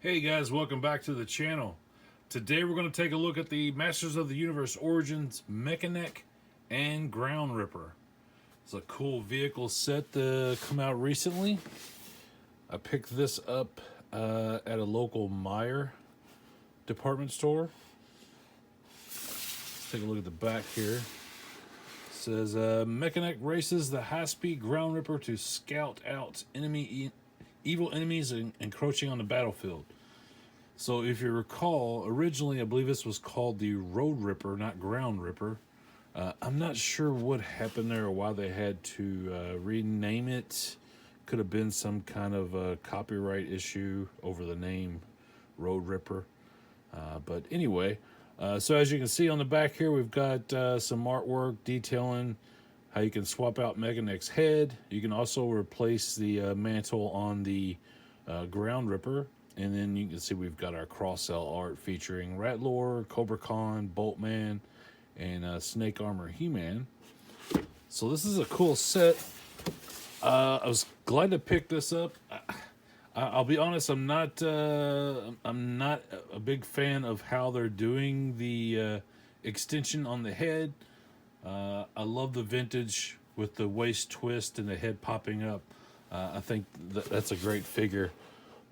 Hey guys, welcome back to the channel. Today we're going to take a look at the Masters of the Universe Origins Mekaneck and Ground Ripper. It's a cool vehicle set to come out recently. I picked this up at a local Meyer department store. Let's take a look at the back here. It says Mekaneck races the high-speed Ground Ripper to scout out evil enemies encroaching on the battlefield. So if you recall, originally I believe this was called the Road Ripper, not Ground Ripper. I'm not sure what happened there or why they had to rename it. Could have been some kind of copyright issue over the name Road Ripper. But anyway, so as you can see on the back here, we've got some artwork detailing how you can swap out Mekaneck's head. You can also replace the mantle on the Ground Ripper. And then you can see we've got our cross-cell art featuring Ratlore, Cobra Khan, Boltman, and Snake Armor He-Man. So this is a cool set. I was glad to pick this up. I'll be honest, I'm not a big fan of how they're doing the extension on the head. I love the vintage with the waist twist and the head popping up. I think that's a great figure.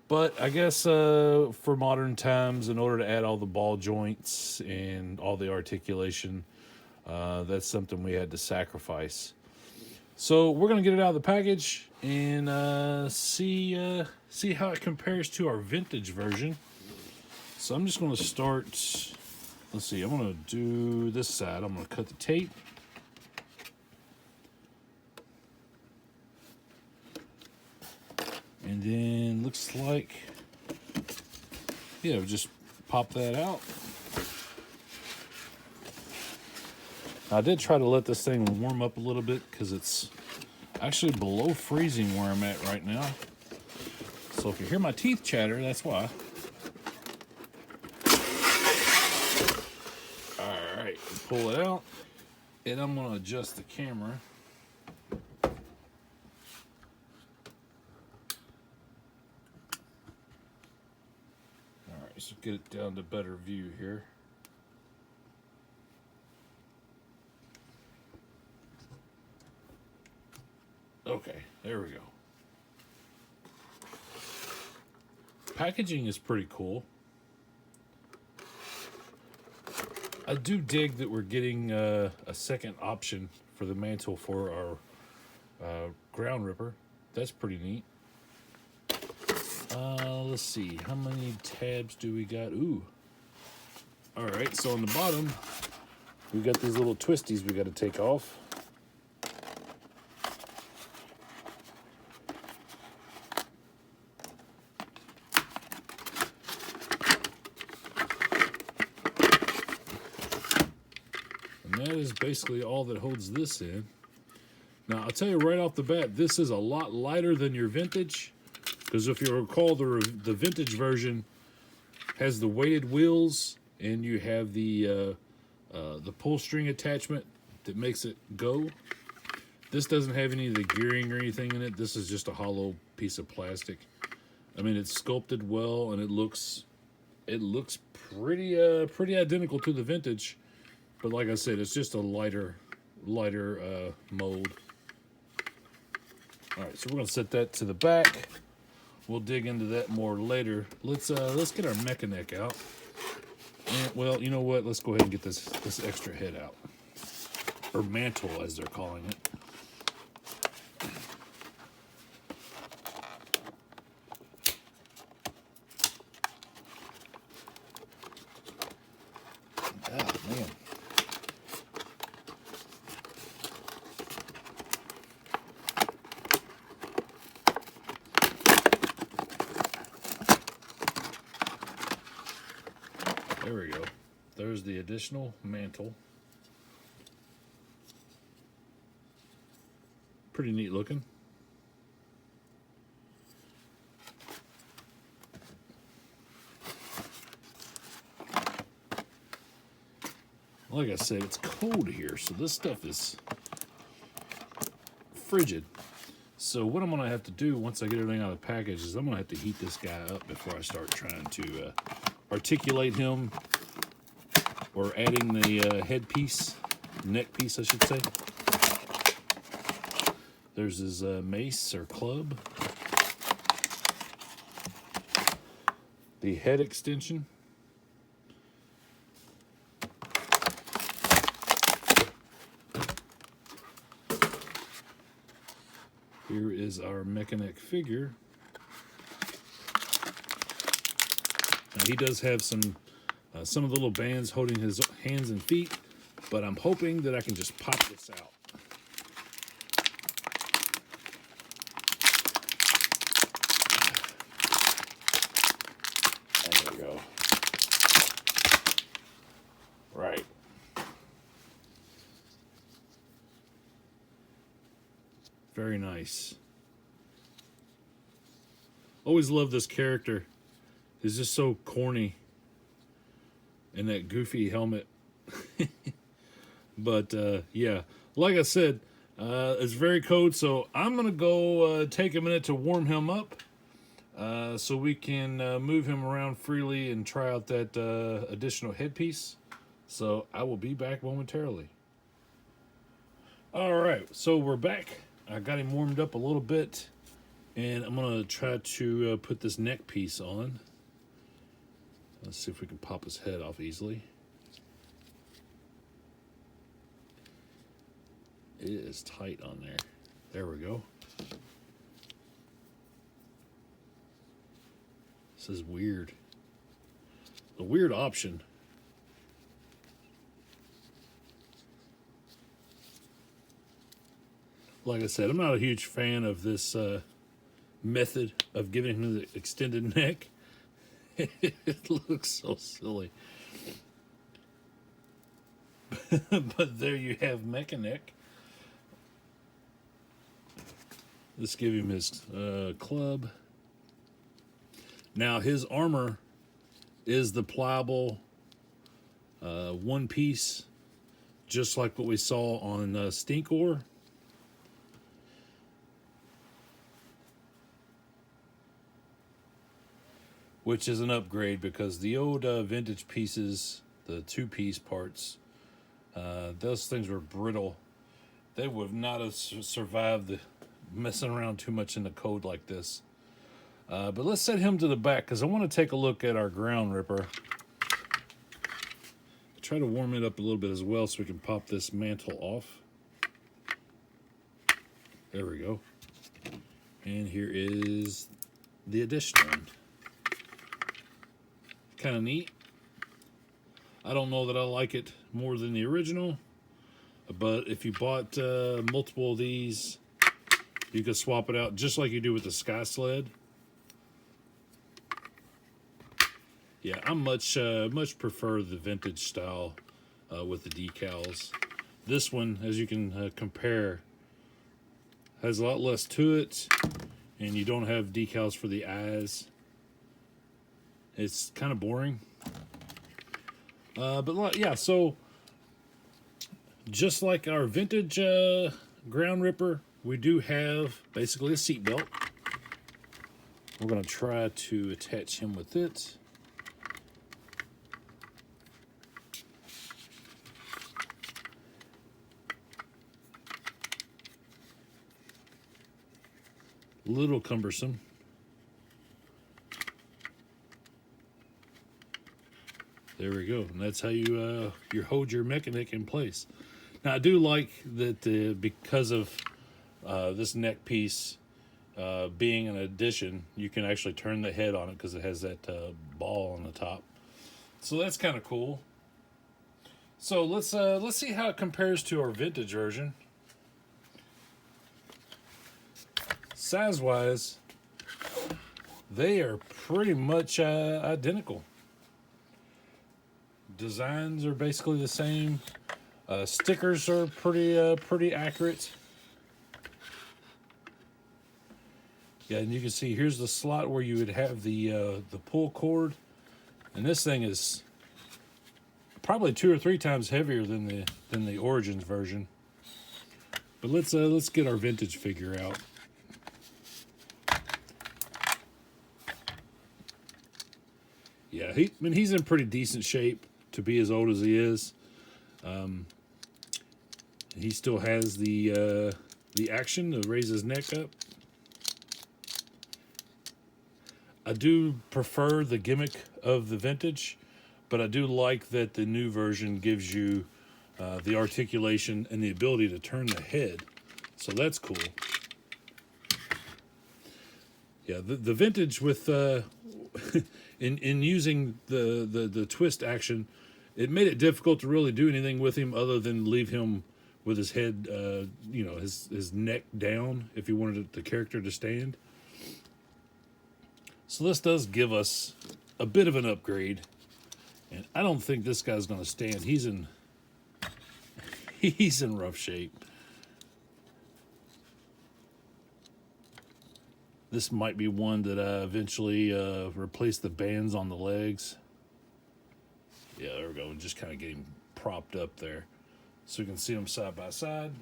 But I guess for modern times, in order to add all the ball joints and all the articulation, that's something we had to sacrifice. So we're going to get it out of the package and see how it compares to our vintage version. So I'm just going to start, let's see, I'm going to do this side. I'm going to cut the tape. And then looks like, yeah, just pop that out. I did try to let this thing warm up a little bit because it's actually below freezing where I'm at right now. So if you hear my teeth chatter, that's why. All right, pull it out. And I'm going to adjust the camera. So get it down to better view here. Okay, there we go. Packaging is pretty cool. I do dig that we're getting a second option for the mantle for our Ground Ripper. That's pretty neat. Let's see, how many tabs do we got? Ooh. All right, so on the bottom, we got these little twisties we got to take off. And that is basically all that holds this in. Now, I'll tell you right off the bat, this is a lot lighter than your vintage. Because if you recall, the vintage version has the weighted wheels, and you have the pull string attachment that makes it go. This doesn't have any of the gearing or anything in it. This is just a hollow piece of plastic. I mean, it's sculpted well, and it looks pretty identical to the vintage. But like I said, it's just a lighter mold. All right, so we're gonna set that to the back. We'll dig into that more later. Let's get our Mekaneck out. And, well, you know what? Let's go ahead and get this extra head out, or mantle as they're calling it. Ah, man. There we go. There's the additional mantle. Pretty neat looking. Like I said, it's cold here, so this stuff is frigid. So what I'm going to have to do once I get everything out of the package is I'm going to have to heat this guy up before I start trying to articulate him, or adding the headpiece, neck piece I should say. There's his mace or club. The head extension. Here is our Mekaneck figure. Now he does have some of the little bands holding his hands and feet, but I'm hoping that I can just pop this out. There we go. Right. Very nice. Always love this character. He's just so corny in that goofy helmet. But yeah, like I said, it's very cold, so I'm gonna go take a minute to warm him up, so we can move him around freely and try out that additional headpiece. So I will be back momentarily. All right, so we're back. I got him warmed up a little bit, and I'm gonna try to put this neck piece on. Let's see if we can pop his head off easily. It is tight on there. There we go. This is weird. A weird option. Like I said, I'm not a huge fan of this method of giving him the extended neck. It looks so silly. But there you have Mekaneck. Let's give him his club. Now his armor is the pliable one piece, just like what we saw on Stinkor. Which is an upgrade, because the old vintage pieces, the two-piece parts, those things were brittle. They would not have survived the messing around too much in the cold like this. But let's set him to the back, because I want to take a look at our ground ripper. Try to warm it up a little bit as well so we can pop this mantle off. There we go. And here is the addition one. Kind of neat. I don't know that I like it more than the original, but if you bought multiple of these, you could swap it out just like you do with the Sky Sled. Yeah, I much prefer the vintage style with the decals. This one, as you can compare, has a lot less to it, and you don't have decals for the eyes. It's kind of boring. But yeah, so just like our vintage ground ripper, we do have basically a seat belt. We're going to try to attach him with it. A little cumbersome. There we go, and that's how you hold your Mekaneck in place. Now I do like that because of this neck piece being an addition, you can actually turn the head on it because it has that ball on the top. So that's kind of cool. So let's see how it compares to our vintage version. Size-wise, they are pretty much identical. Designs are basically the same. Stickers are pretty accurate. Yeah, and you can see here's the slot where you would have the pull cord, and this thing is probably 2 or 3 times heavier than the Origins version. But let's get our vintage figure out. Yeah, I mean, he's in pretty decent shape to be as old as he is. He still has the action to raise his neck up. I do prefer the gimmick of the vintage, but I do like that the new version gives you the articulation and the ability to turn the head. So that's cool. Yeah, the vintage with in using the twist action, it made it difficult to really do anything with him other than leave him with his head, his neck down if you wanted the character to stand. So this does give us a bit of an upgrade, and I don't think this guy's going to stand. He's in rough shape. This might be one that I eventually replace the bands on the legs. Yeah, there we go. Just kind of get him propped up there so you can see them side by side.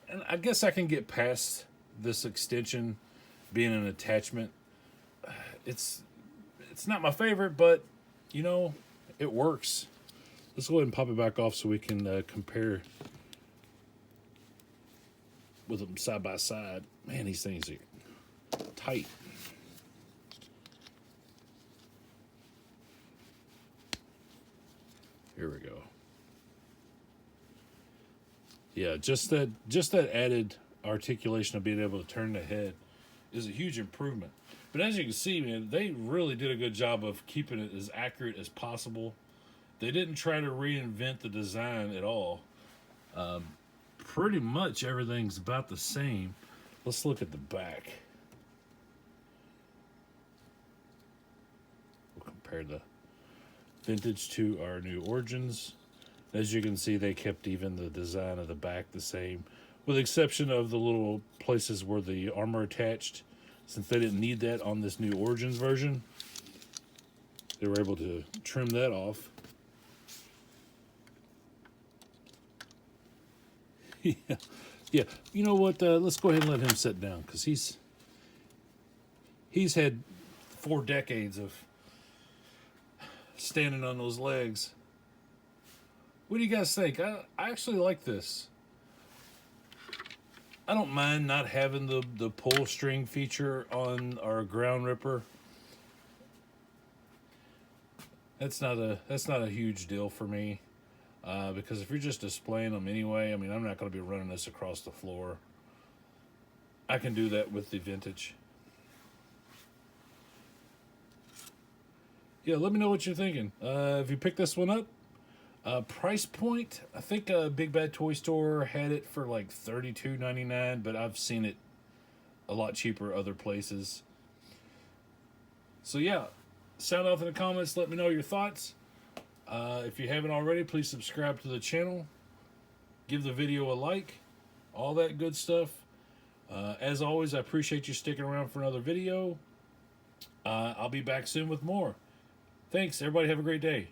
And I guess I can get past this extension being an attachment. It's not my favorite, but you know, it works. Let's go ahead and pop it back off so we can compare with them side by side. Man, these things are tight. Here we go. Yeah, just that added articulation of being able to turn the head is a huge improvement. But as you can see, man, they really did a good job of keeping it as accurate as possible. They didn't try to reinvent the design at all. Pretty much everything's about the same. Let's look at the back. We'll compare the vintage to our new Origins. As you can see, they kept even the design of the back the same, with the exception of the little places where the armor attached. Since they didn't need that on this new Origins version, they were able to trim that off. Yeah. You know what? Let's go ahead and let him sit down, because he's had 4 decades of standing on those legs. What do you guys think? I actually like this. I don't mind not having the pull string feature on our Ground Ripper. That's not a huge deal for me. Because if you're just displaying them anyway, I mean, I'm not going to be running this across the floor. I can do that with the vintage. Yeah, let me know what you're thinking. If you picked this one up, price point, I think Big Bad Toy Store had it for like $32.99, but I've seen it a lot cheaper other places. So yeah, sound off in the comments. Let me know your thoughts. If you haven't already, please subscribe to the channel. Give the video a like. All that good stuff. As always, I appreciate you sticking around for another video. I'll be back soon with more. Thanks, everybody. Have a great day.